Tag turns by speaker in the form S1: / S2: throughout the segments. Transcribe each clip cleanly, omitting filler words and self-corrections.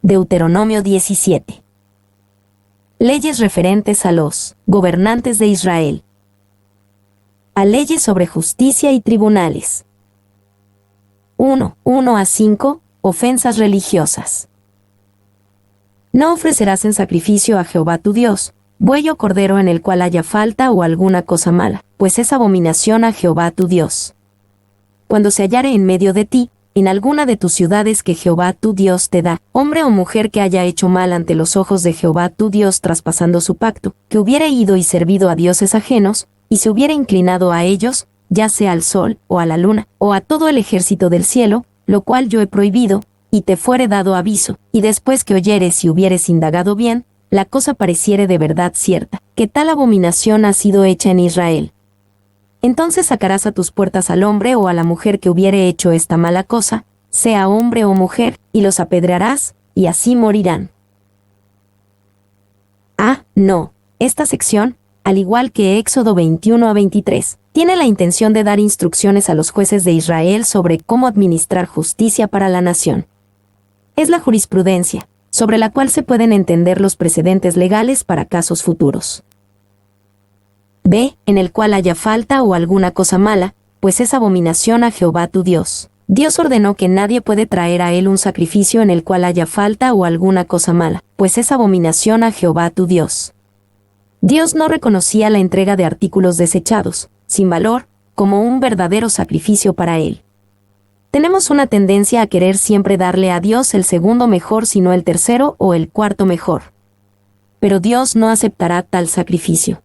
S1: Deuteronomio 17. Leyes referentes a los gobernantes de Israel. A leyes sobre justicia y tribunales. 1 a 5. Ofensas religiosas. No ofrecerás en sacrificio a Jehová tu Dios buey o cordero en el cual haya falta o alguna cosa mala, pues es abominación a Jehová tu Dios. Cuando se hallare en medio de ti, en alguna de tus ciudades que Jehová tu Dios te da, hombre o mujer que haya hecho mal ante los ojos de Jehová tu Dios traspasando su pacto, que hubiere ido y servido a dioses ajenos, y se hubiere inclinado a ellos, ya sea al sol, o a la luna, o a todo el ejército del cielo, lo cual yo he prohibido, y te fuere dado aviso, y después que oyeres y hubieres indagado bien, la cosa pareciere de verdad cierta, que tal abominación ha sido hecha en Israel. Entonces sacarás a tus puertas al hombre o a la mujer que hubiere hecho esta mala cosa, sea hombre o mujer, y los apedrearás, y así morirán. No. Esta sección, al igual que Éxodo 21 a 23, tiene la intención de dar instrucciones a los jueces de Israel sobre cómo administrar justicia para la nación. Es la jurisprudencia, sobre la cual se pueden entender los precedentes legales para casos futuros. B. En el cual haya falta o alguna cosa mala, pues es abominación a Jehová tu Dios. Dios ordenó que nadie puede traer a él un sacrificio en el cual haya falta o alguna cosa mala, pues es abominación a Jehová tu Dios. Dios no reconocía la entrega de artículos desechados, sin valor, como un verdadero sacrificio para él. Tenemos una tendencia a querer siempre darle a Dios el segundo mejor, sino el tercero o el cuarto mejor. Pero Dios no aceptará tal sacrificio.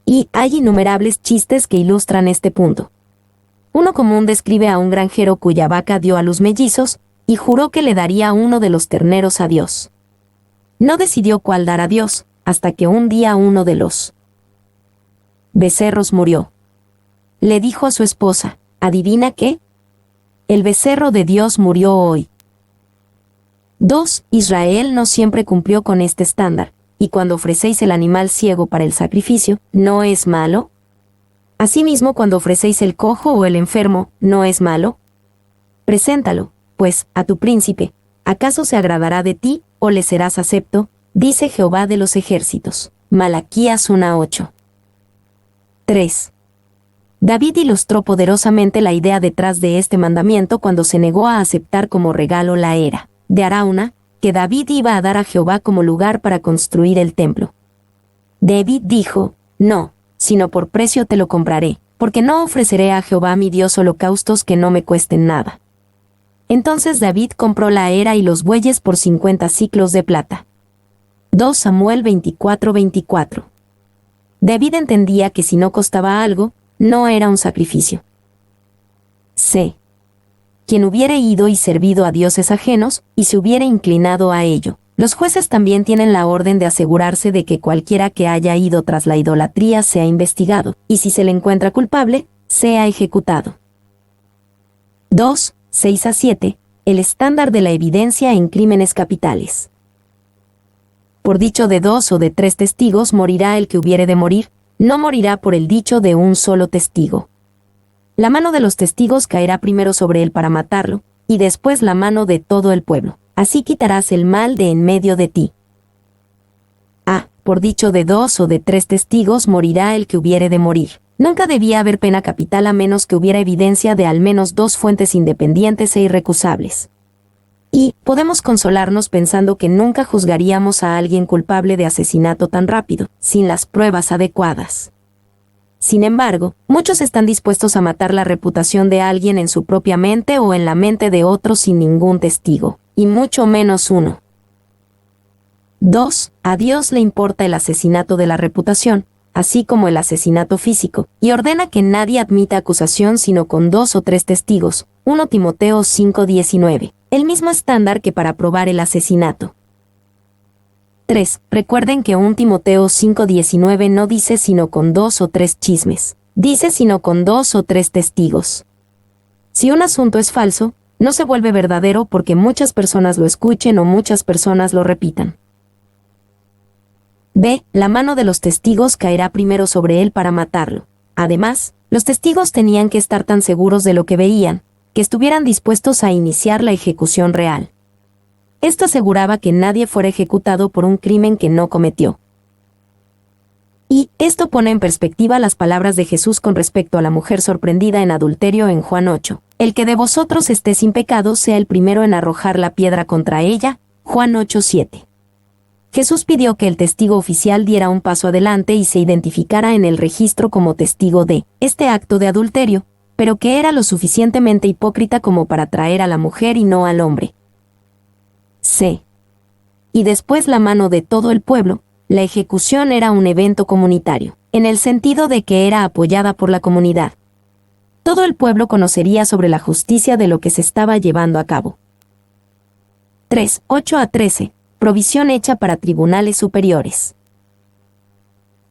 S1: Y hay innumerables chistes que ilustran este punto. Uno común describe a un granjero cuya vaca dio a luz mellizos, y juró que le daría uno de los terneros a Dios. No decidió cuál dar a Dios, hasta que un día uno de los becerros murió. Le dijo a su esposa, ¿adivina qué? El becerro de Dios murió hoy. 2. Israel no siempre cumplió con este estándar, y cuando ofrecéis el animal ciego para el sacrificio, ¿no es malo? Asimismo, cuando ofrecéis el cojo o el enfermo, ¿no es malo? Preséntalo, pues, a tu príncipe, ¿acaso se agradará de ti, o le serás acepto? Dice Jehová de los ejércitos. Malaquías 1:8. 3. David ilustró poderosamente la idea detrás de este mandamiento cuando se negó a aceptar como regalo la era de Arauna, que David iba a dar a Jehová como lugar para construir el templo. David dijo, no, sino por precio te lo compraré, porque no ofreceré a Jehová mi Dios holocaustos que no me cuesten nada. Entonces David compró la era y los bueyes por 50 siclos de plata. 2 Samuel 24:24. David entendía que si no costaba algo, no era un sacrificio. C. Quien hubiere ido y servido a dioses ajenos, y se hubiere inclinado a ello. Los jueces también tienen la orden de asegurarse de que cualquiera que haya ido tras la idolatría sea investigado, y si se le encuentra culpable, sea ejecutado. 2, 6 a 7. El estándar de la evidencia en crímenes capitales. Por dicho de 2 o de 3 testigos morirá el que hubiere de morir, no morirá por el dicho de un solo testigo. La mano de los testigos caerá primero sobre él para matarlo, y después la mano de todo el pueblo. Así quitarás el mal de en medio de ti. Por dicho de 2 o de 3 testigos morirá el que hubiere de morir. Nunca debía haber pena capital a menos que hubiera evidencia de al menos 2 fuentes independientes e irrecusables. Y podemos consolarnos pensando que nunca juzgaríamos a alguien culpable de asesinato tan rápido, sin las pruebas adecuadas. Sin embargo, muchos están dispuestos a matar la reputación de alguien en su propia mente o en la mente de otro sin ningún testigo, y mucho menos uno. 2. A Dios le importa el asesinato de la reputación, así como el asesinato físico, y ordena que nadie admita acusación sino con 2 o 3 testigos. 1 Timoteo 5:19. El mismo estándar que para probar el asesinato. 3. Recuerden que 1 Timoteo 5:19 no dice sino con 2 o 3 chismes. Dice sino con 2 o 3 testigos. Si un asunto es falso, no se vuelve verdadero porque muchas personas lo escuchen o muchas personas lo repitan. B. La mano de los testigos caerá primero sobre él para matarlo. Además, los testigos tenían que estar tan seguros de lo que veían, que estuvieran dispuestos a iniciar la ejecución real. Esto aseguraba que nadie fuera ejecutado por un crimen que no cometió. Y esto pone en perspectiva las palabras de Jesús con respecto a la mujer sorprendida en adulterio en Juan 8. El que de vosotros esté sin pecado sea el primero en arrojar la piedra contra ella. Juan 8:7. Jesús pidió que el testigo oficial diera un paso adelante y se identificara en el registro como testigo de este acto de adulterio, pero que era lo suficientemente hipócrita como para traer a la mujer y no al hombre. C. Y después la mano de todo el pueblo. La ejecución era un evento comunitario, en el sentido de que era apoyada por la comunidad. Todo el pueblo conocería sobre la justicia de lo que se estaba llevando a cabo. 3. 8-13. Provisión hecha para tribunales superiores.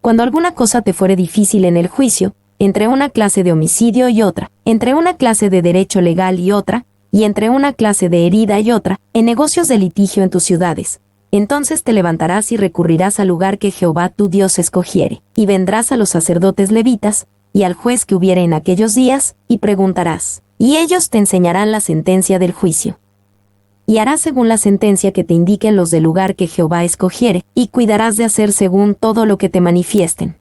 S1: Cuando alguna cosa te fuere difícil en el juicio, entre una clase de homicidio y otra, entre una clase de derecho legal y otra, y entre una clase de herida y otra, en negocios de litigio en tus ciudades, entonces te levantarás y recurrirás al lugar que Jehová tu Dios escogiere, y vendrás a los sacerdotes levitas, y al juez que hubiere en aquellos días, y preguntarás, y ellos te enseñarán la sentencia del juicio. Y harás según la sentencia que te indiquen los del lugar que Jehová escogiere, y cuidarás de hacer según todo lo que te manifiesten.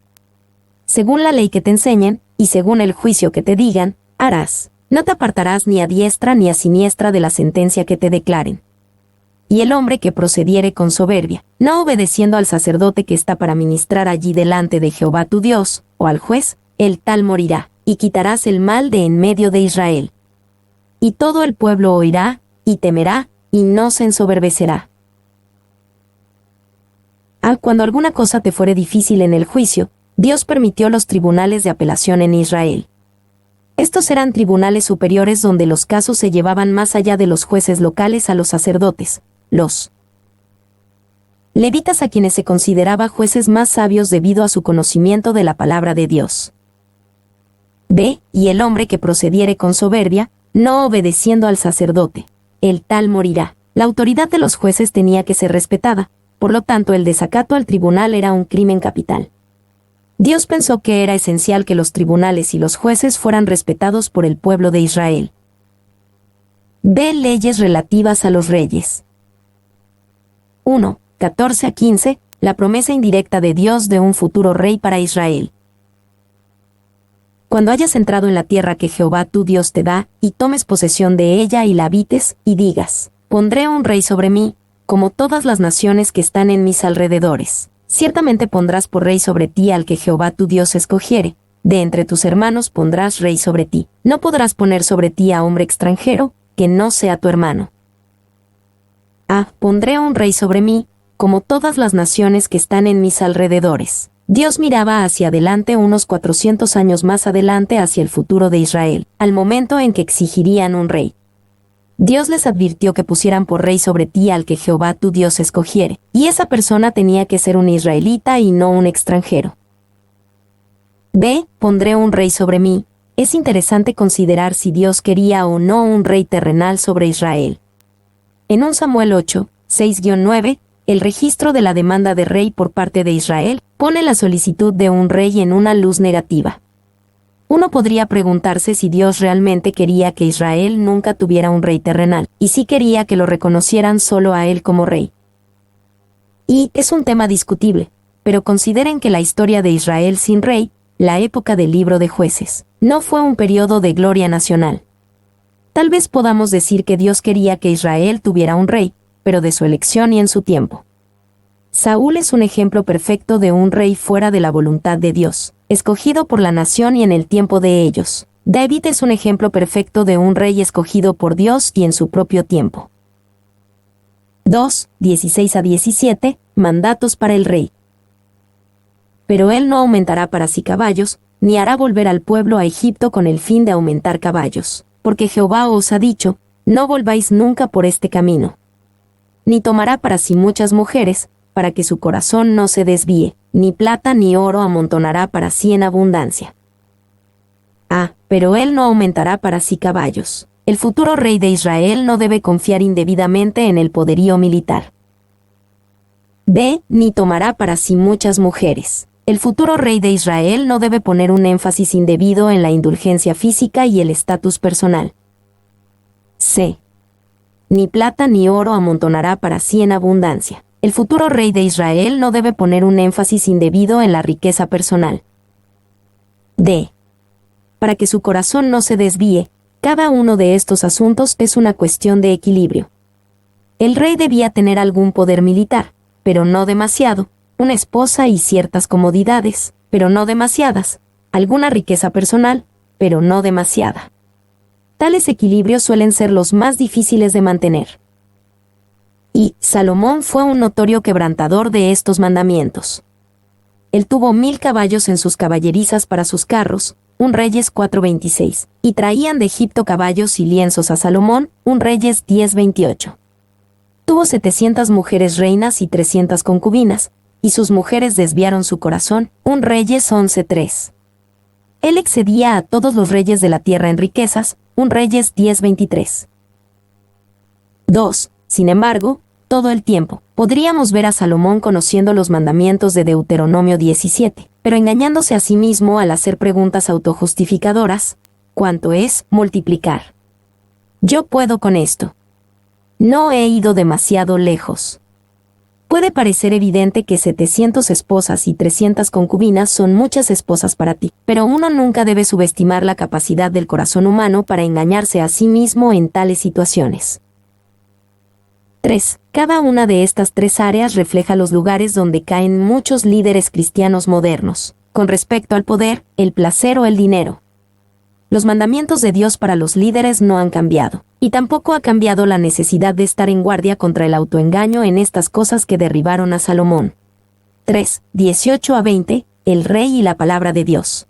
S1: Según la ley que te enseñen, y según el juicio que te digan, harás. No te apartarás ni a diestra ni a siniestra de la sentencia que te declaren. Y el hombre que procediere con soberbia, no obedeciendo al sacerdote que está para ministrar allí delante de Jehová tu Dios, o al juez, el tal morirá, y quitarás el mal de en medio de Israel. Y todo el pueblo oirá, y temerá, y no se ensoberbecerá. Cuando alguna cosa te fuere difícil en el juicio, Dios permitió los tribunales de apelación en Israel. Estos eran tribunales superiores donde los casos se llevaban más allá de los jueces locales a los sacerdotes, los levitas, a quienes se consideraba jueces más sabios debido a su conocimiento de la palabra de Dios. B. Y el hombre que procediere con soberbia, no obedeciendo al sacerdote, el tal morirá. La autoridad de los jueces tenía que ser respetada, por lo tanto el desacato al tribunal era un crimen capital. Dios pensó que era esencial que los tribunales y los jueces fueran respetados por el pueblo de Israel. B. Leyes relativas a los reyes. 1. 14-15. La promesa indirecta de Dios de un futuro rey para Israel. Cuando hayas entrado en la tierra que Jehová tu Dios te da, y tomes posesión de ella y la habites, y digas, pondré un rey sobre mí, como todas las naciones que están en mis alrededores. Ciertamente pondrás por rey sobre ti al que Jehová tu Dios escogiere. De entre tus hermanos pondrás rey sobre ti. No podrás poner sobre ti a hombre extranjero, que no sea tu hermano. Pondré un rey sobre mí, como todas las naciones que están en mis alrededores. Dios miraba hacia adelante unos 400 años más adelante hacia el futuro de Israel, al momento en que exigirían un rey. Dios les advirtió que pusieran por rey sobre ti al que Jehová tu Dios escogiere, y esa persona tenía que ser un israelita y no un extranjero. B. Pondré un rey sobre mí. Es interesante considerar si Dios quería o no un rey terrenal sobre Israel. En 1 Samuel 8, 6-9, el registro de la demanda de rey por parte de Israel pone la solicitud de un rey en una luz negativa. Uno podría preguntarse si Dios realmente quería que Israel nunca tuviera un rey terrenal, y si quería que lo reconocieran solo a él como rey. Y es un tema discutible, pero consideren que la historia de Israel sin rey, la época del libro de Jueces, no fue un periodo de gloria nacional. Tal vez podamos decir que Dios quería que Israel tuviera un rey, pero de su elección y en su tiempo. Saúl es un ejemplo perfecto de un rey fuera de la voluntad de Dios, escogido por la nación y en el tiempo de ellos. David es un ejemplo perfecto de un rey escogido por Dios y en su propio tiempo. 2, 16-17, mandatos para el rey. Pero él no aumentará para sí caballos, ni hará volver al pueblo a Egipto con el fin de aumentar caballos, porque Jehová os ha dicho, no volváis nunca por este camino. Ni tomará para sí muchas mujeres, para que su corazón no se desvíe, ni plata ni oro amontonará para sí en abundancia. Pero él no aumentará para sí caballos. El futuro rey de Israel no debe confiar indebidamente en el poderío militar. B. Ni tomará para sí muchas mujeres. El futuro rey de Israel no debe poner un énfasis indebido en la indulgencia física y el estatus personal. C. ni plata ni oro amontonará para sí en abundancia. El futuro rey de Israel no debe poner un énfasis indebido en la riqueza personal. D. Para que su corazón no se desvíe, cada uno de estos asuntos es una cuestión de equilibrio. El rey debía tener algún poder militar, pero no demasiado, una esposa y ciertas comodidades, pero no demasiadas, alguna riqueza personal, pero no demasiada. Tales equilibrios suelen ser los más difíciles de mantener. Y Salomón fue un notorio quebrantador de estos mandamientos. Él tuvo 1000 caballos en sus caballerizas para sus carros, un Reyes 4:26, y traían de Egipto caballos y lienzos a Salomón, un Reyes 10:28. Tuvo 700 mujeres reinas y 300 concubinas, y sus mujeres desviaron su corazón, un Reyes 11:3. Él excedía a todos los reyes de la tierra en riquezas, un Reyes 10:23. 2. Sin embargo, todo el tiempo, podríamos ver a Salomón conociendo los mandamientos de Deuteronomio 17, pero engañándose a sí mismo al hacer preguntas autojustificadoras. ¿Cuánto es multiplicar? Yo puedo con esto. No he ido demasiado lejos. Puede parecer evidente que 700 esposas y 300 concubinas son muchas esposas para ti, pero uno nunca debe subestimar la capacidad del corazón humano para engañarse a sí mismo en tales situaciones. 3. Cada una de estas 3 áreas refleja los lugares donde caen muchos líderes cristianos modernos, con respecto al poder, el placer o el dinero. Los mandamientos de Dios para los líderes no han cambiado, y tampoco ha cambiado la necesidad de estar en guardia contra el autoengaño en estas cosas que derribaron a Salomón. 3. 18-20, el rey y la palabra de Dios.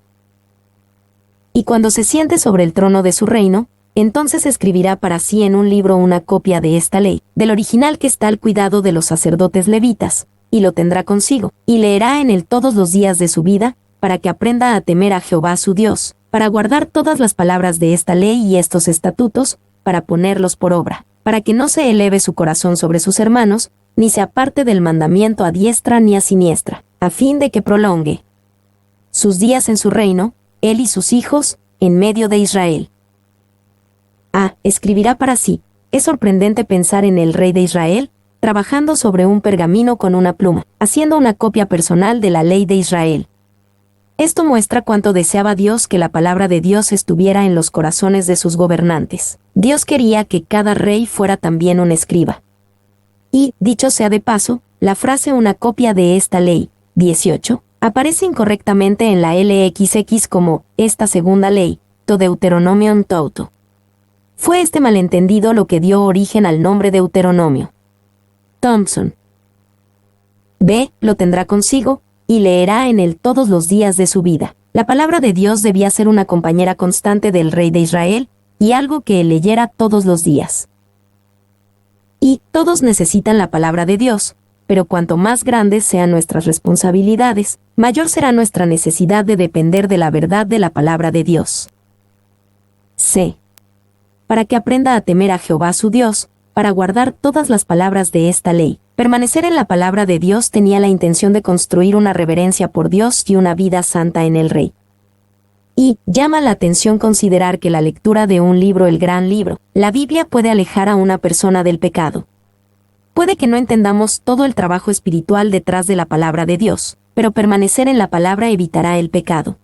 S1: Y cuando se siente sobre el trono de su reino, entonces escribirá para sí en un libro una copia de esta ley, del original que está al cuidado de los sacerdotes levitas, y lo tendrá consigo, y leerá en él todos los días de su vida, para que aprenda a temer a Jehová su Dios, para guardar todas las palabras de esta ley y estos estatutos, para ponerlos por obra, para que no se eleve su corazón sobre sus hermanos, ni se aparte del mandamiento a diestra ni a siniestra, a fin de que prolongue sus días en su reino, él y sus hijos, en medio de Israel. Escribirá para sí. Es sorprendente pensar en el rey de Israel, trabajando sobre un pergamino con una pluma, haciendo una copia personal de la ley de Israel. Esto muestra cuánto deseaba Dios que la palabra de Dios estuviera en los corazones de sus gobernantes. Dios quería que cada rey fuera también un escriba. Y, dicho sea de paso, la frase una copia de esta ley, 18, aparece incorrectamente en la LXX como, esta segunda ley, to Deuteronomion Touto. Fue este malentendido lo que dio origen al nombre Deuteronomio. Thompson. B. Lo tendrá consigo, y leerá en él todos los días de su vida. La palabra de Dios debía ser una compañera constante del rey de Israel, y algo que él leyera todos los días. Y todos necesitan la palabra de Dios, pero cuanto más grandes sean nuestras responsabilidades, mayor será nuestra necesidad de depender de la verdad de la palabra de Dios. C. Para que aprenda a temer a Jehová su Dios, para guardar todas las palabras de esta ley. Permanecer en la palabra de Dios tenía la intención de construir una reverencia por Dios y una vida santa en el rey. Y llama la atención considerar que la lectura de un libro, el gran libro, la Biblia, puede alejar a una persona del pecado. Puede que no entendamos todo el trabajo espiritual detrás de la palabra de Dios, pero permanecer en la palabra evitará el pecado.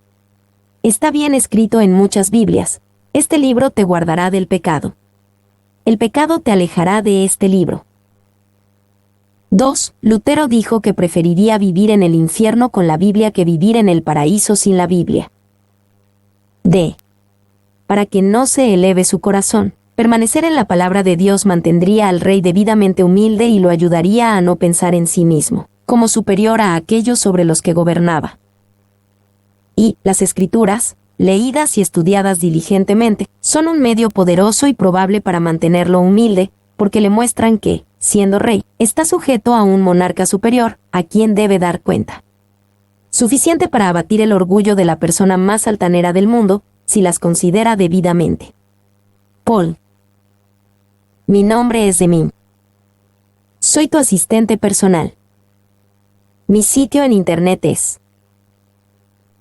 S1: Está bien escrito en muchas Biblias: este libro te guardará del pecado. El pecado te alejará de este libro. 2. Lutero dijo que preferiría vivir en el infierno con la Biblia que vivir en el paraíso sin la Biblia. D. Para que no se eleve su corazón, permanecer en la palabra de Dios mantendría al rey debidamente humilde y lo ayudaría a no pensar en sí mismo, como superior a aquellos sobre los que gobernaba. Y las Escrituras, leídas y estudiadas diligentemente, son un medio poderoso y probable para mantenerlo humilde, porque le muestran que, siendo rey, está sujeto a un monarca superior, a quien debe dar cuenta. Suficiente para abatir el orgullo de la persona más altanera del mundo, si las considera debidamente. Paul. Mi nombre es Demim. Soy tu asistente personal. Mi sitio en internet es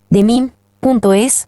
S1: demim.es.tl.